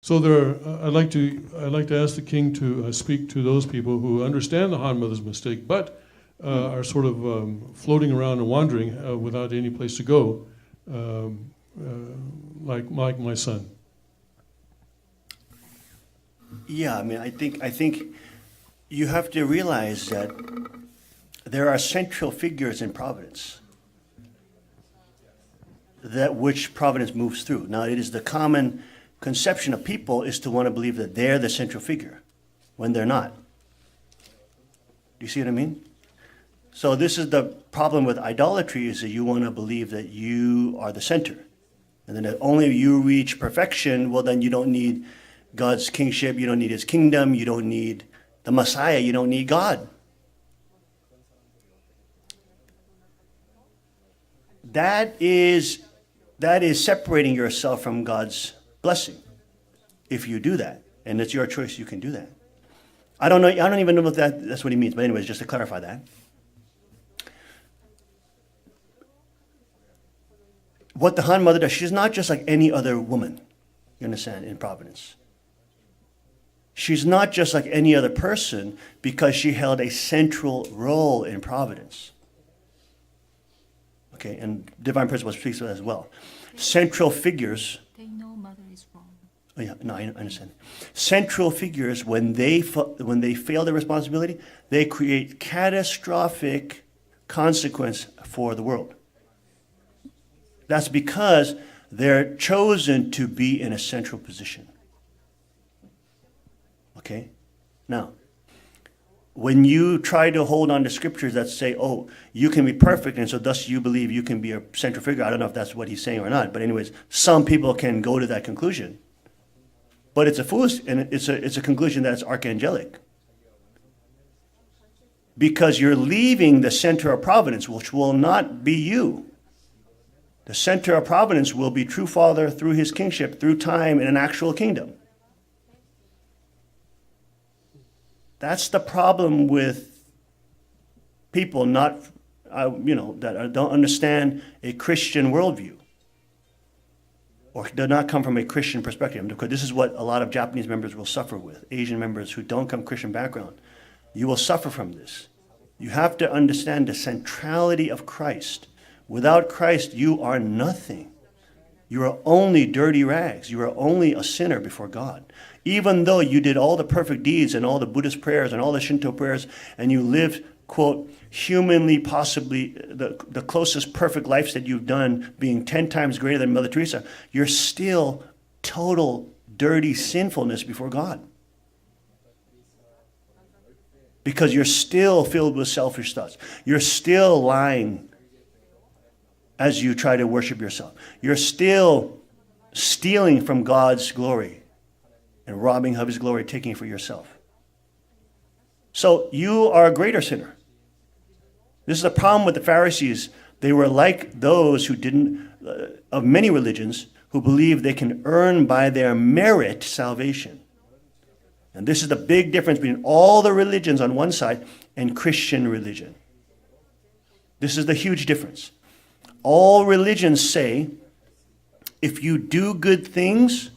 So I'd like to ask the king to speak to those people who understand the Han Mother's mistake, but are sort of floating around and wandering without any place to go, like my son. Yeah, I mean, I think you have to realize that there are central figures in providence, that which providence moves through. Now, it is the common conception of people is to want to believe that they're the central figure when they're not. Do you see what I mean? So this is the problem with idolatry, is that you want to believe that you are the center. And then if only you reach perfection, well, then you don't need God's kingship, you don't need his kingdom, you don't need the Messiah, you don't need God. That is separating yourself from God's blessing. If you do that, and it's your choice, you can do that. I don't even know if that's what he means, but anyways, just to clarify that. What the Han Mother does, she's not just like any other woman, you understand, in providence. She's not just like any other person because she held a central role in providence. Okay, and divine principle speaks to that as well. Central figures. They know mother is wrong. Oh yeah, no, I understand. Central figures, when they fail their responsibility, they create catastrophic consequence for the world. That's because they're chosen to be in a central position. Okay? Now, when you try to hold on to scriptures that say, oh, you can be perfect, and so thus you believe you can be a central figure, I don't know if that's what he's saying or not, but anyways, some people can go to that conclusion. But it's a foolish, and it's a conclusion that's archangelic. Because you're leaving the center of providence, which will not be you. The center of providence will be true Father through his kingship, through time in an actual kingdom. That's the problem with people that don't understand a Christian worldview or do not come from a Christian perspective. Because this is what a lot of Japanese members will suffer with, Asian members who don't come Christian background. You will suffer from this. You have to understand the centrality of Christ. Without Christ, you are nothing. You are only dirty rags. You are only a sinner before God. Even though you did all the perfect deeds and all the Buddhist prayers and all the Shinto prayers, and you lived, quote, humanly possibly the closest perfect lives that you've done, being 10 times greater than Mother Teresa, you're still total dirty sinfulness before God. Because you're still filled with selfish thoughts. You're still lying as you try to worship yourself. You're still stealing from God's glory and robbing of his glory, taking it for yourself. So you are a greater sinner. This is a problem with the Pharisees. They were like those who of many religions, who believe they can earn by their merit salvation. And this is the big difference between all the religions on one side and Christian religion. This is the huge difference. All religions say, if you do good things,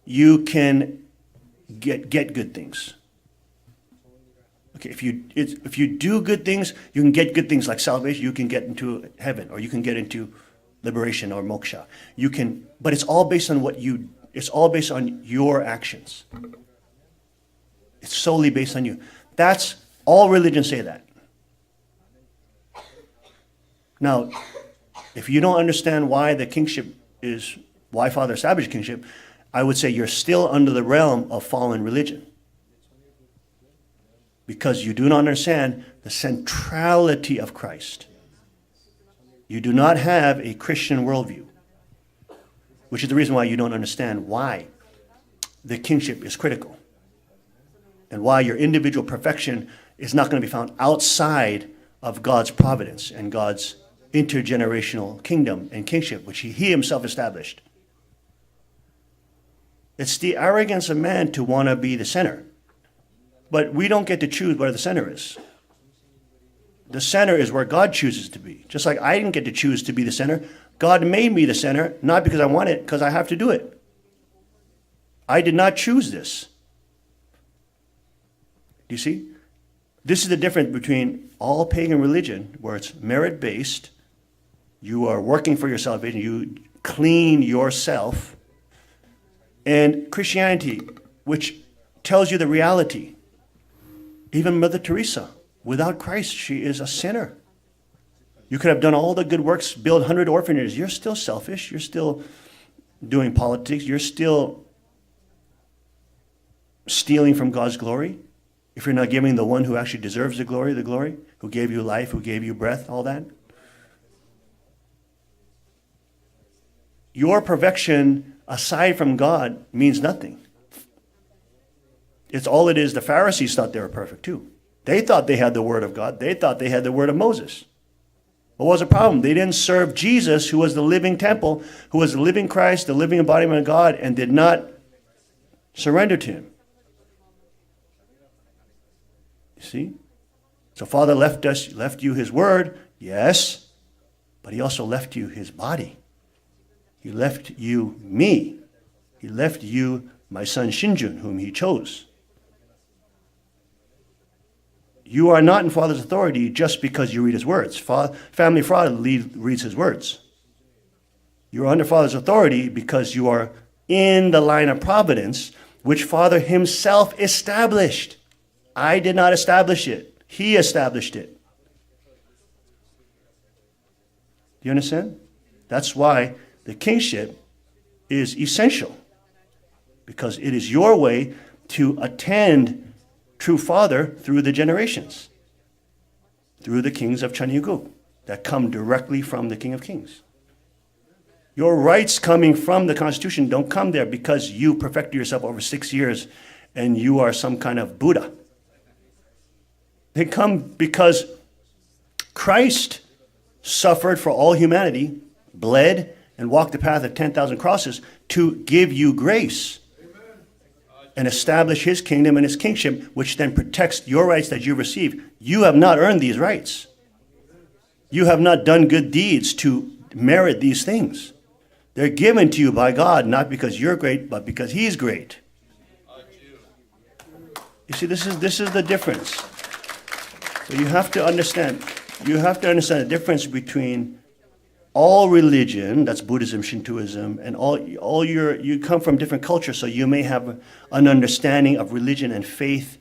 you can get good things. Okay, if you do good things, you can get good things like salvation. You can get into heaven, or you can get into liberation or moksha. You can, but it's all based on it's all based on your actions. It's solely based on you. That's all religions say that. Now, if you don't understand why the kingship why Father established kingship, I would say you're still under the realm of fallen religion. Because you do not understand the centrality of Christ. You do not have a Christian worldview, which is the reason why you don't understand why the kingship is critical and why your individual perfection is not going to be found outside of God's providence and God's intergenerational kingdom and kingship, which he himself established. It's the arrogance of man to want to be the center. But we don't get to choose where the center is. The center is where God chooses to be. Just like I didn't get to choose to be the center. God made me the center, not because I want it, because I have to do it. I did not choose this. Do you see? This is the difference between all pagan religion, where it's merit-based. You are working for your salvation. You clean yourself. And Christianity, which tells you the reality. Even Mother Teresa, without Christ, she is a sinner. You could have done all the good works, build 100 orphanages. You're still selfish. You're still doing politics. You're still stealing from God's glory. If you're not giving the one who actually deserves the glory, who gave you life, who gave you breath, all that. Your perfection aside from God means nothing. It's all it is. The Pharisees thought they were perfect too. They thought they had the word of God. They thought they had the word of Moses. What was the problem? They didn't serve Jesus, who was the living temple, who was the living Christ, the living embodiment of God, and did not surrender to him. You see? So Father left you his word, yes, but he also left you his body. He left you me. He left you my son Shinjun, whom he chose. You are not in Father's authority just because you read his words. Family fraud reads his words. You are under Father's authority because you are in the line of providence, which Father himself established. I did not establish it. He established it. Do you understand? That's why the kingship is essential, because it is your way to attend true Father through the generations, through the kings of Chanyugu that come directly from the King of Kings. Your rights coming from the Constitution don't come there because you perfected yourself over 6 years and you are some kind of Buddha. They come because Christ suffered for all humanity, bled, and walked the path of 10,000 crosses to give you grace and establish his kingdom and his kingship, which then protects your rights that you receive. You have not earned these rights. You have not done good deeds to merit these things. They're given to you by God, not because you're great, but because he's great. You see, this is the difference. So you have to understand the difference between all religion, that's Buddhism, Shintoism, and you come from different cultures, so you may have an understanding of religion and faith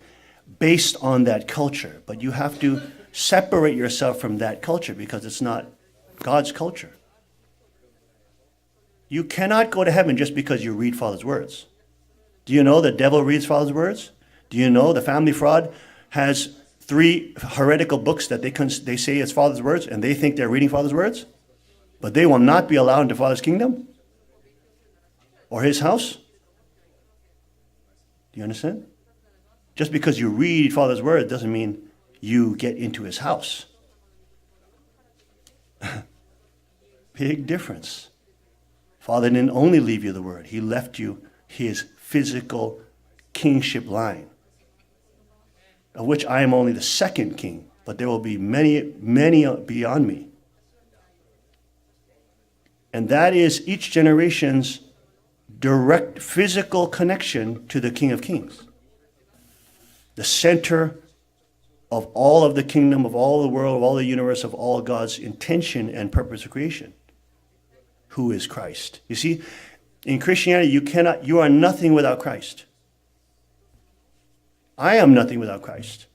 based on that culture. But you have to separate yourself from that culture because it's not God's culture. You cannot go to heaven just because you read Father's words. Do you know the devil reads Father's words? Do you know the family fraud has 3 heretical books that they say it's Father's words, and they think they're reading Father's words? But they will not be allowed into Father's kingdom or his house. Do you understand? Just because you read Father's word doesn't mean you get into his house. Big difference. Father didn't only leave you the word. He left you his physical kingship line, of which I am only the second king, but there will be many, many beyond me. And that is each generation's direct physical connection to the King of Kings. The center of all of the kingdom, of all the world, of all the universe, of all God's intention and purpose of creation. Who is Christ? You see, in Christianity, you are nothing without Christ. I am nothing without Christ.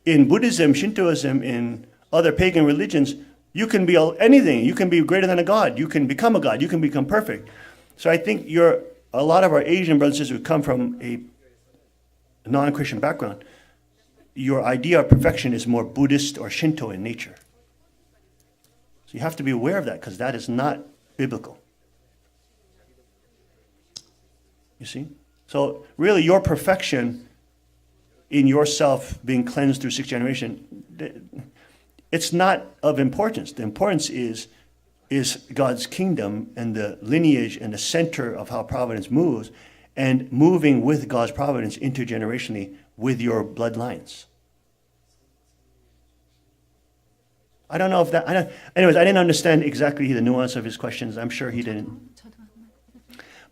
In Buddhism, Shintoism, in other pagan religions, you can be anything. You can be greater than a god. You can become a god. You can become perfect. So I think a lot of our Asian brothers and sisters who come from a non-Christian background, your idea of perfection is more Buddhist or Shinto in nature. So you have to be aware of that, because that is not biblical. You see? So really your perfection in yourself being cleansed through 6th generation, it's not of importance. The importance is God's kingdom and the lineage and the center of how providence moves, and moving with God's providence intergenerationally with your bloodlines. I don't know if that, anyways, I didn't understand exactly the nuance of his questions. I'm sure he didn't.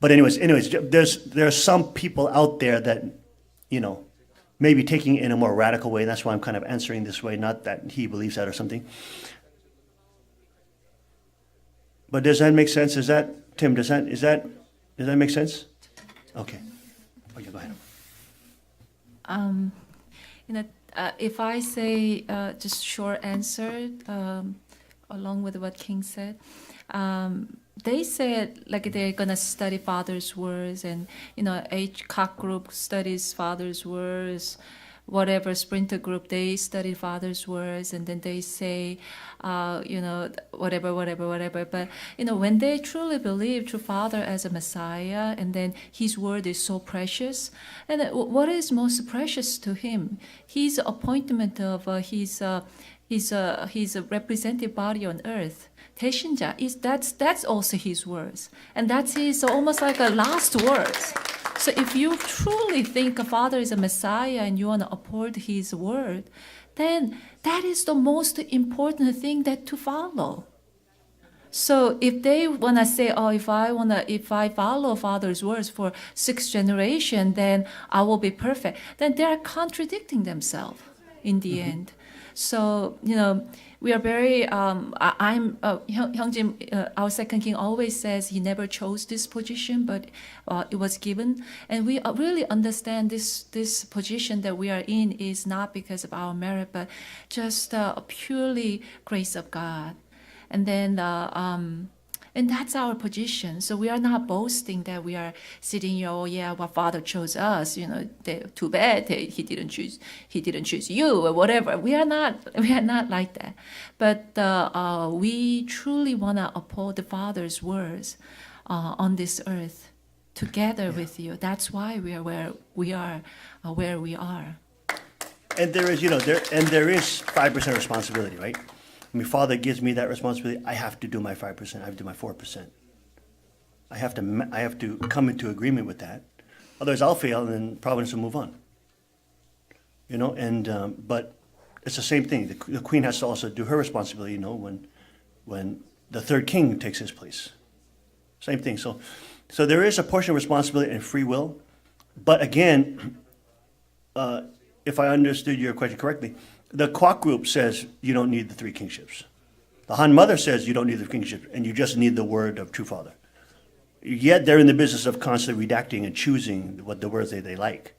But anyways, there's some people out there that, maybe taking it in a more radical way. That's why I'm kind of answering this way, not that he believes that or something. But does that make sense? Tim, does that make sense? Okay. Okay, go ahead. If I say just short answer, along with what King said, they said like they're gonna study Father's words, and each cock group studies Father's words. Whatever sprinter group, they study Father's words, and then they say, whatever. But when they truly believe true Father as a Messiah, and then His word is so precious, and what is most precious to Him? His appointment of His representative body on earth. 대신자 that's also His words, and that's His almost like a last words. So if you truly think a Father is a Messiah and you want to uphold His word, then that is the most important thing that to follow. So if they want to say, if I follow Father's words for 6 generations, then I will be perfect, then they are contradicting themselves in the end. So, we are very, Hyungjin, our second king always says he never chose this position, but it was given. And we really understand this position that we are in is not because of our merit, but just purely grace of God. And then, and that's our position. So we are not boasting that we are sitting here, what Father chose us. Too bad he didn't choose you or whatever. We are not like that. But we truly want to uphold the Father's words on this earth together with you. That's why we are where we are. And there is 5% responsibility, right? I mean, Father gives me that responsibility. I have to do my 5%. I have to do my 4%. I have to come into agreement with that. Otherwise, I'll fail, and then Providence will move on. But it's the same thing. The Queen has to also do her responsibility. When the third king takes his place, same thing. So there is a portion of responsibility and free will. But again, if I understood your question correctly, the Kwok group says you don't need the 3 kingships. The Han Mother says you don't need the kingship, and you just need the word of true Father. Yet they're in the business of constantly redacting and choosing what the words they like.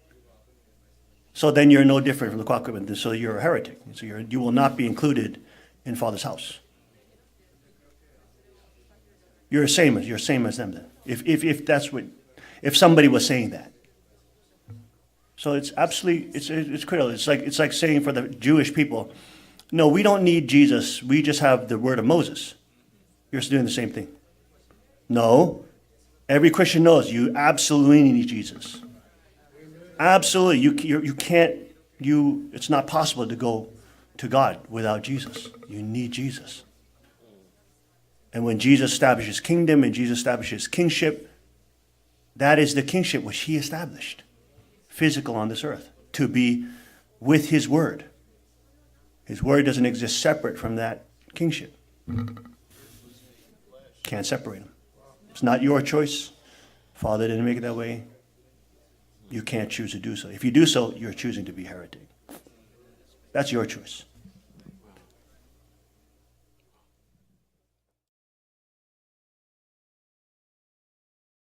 So then you're no different from the Kwok group, and so you're a heretic. So you will not be included in Father's house. You're the same as them then. If somebody was saying that. So it's absolutely, it's critical. It's like saying for the Jewish people, no, we don't need Jesus. We just have the word of Moses. You're doing the same thing. No, every Christian knows you absolutely need Jesus. Absolutely, you can't. It's not possible to go to God without Jesus. You need Jesus. And when Jesus establishes kingdom and Jesus establishes kingship, that is the kingship which He established. Physical on this earth, to be with His word. His word doesn't exist separate from that kingship. Can't separate them. It's not your choice. Father didn't make it that way. You can't choose to do so. If you do so, you're choosing to be heretic. That's your choice.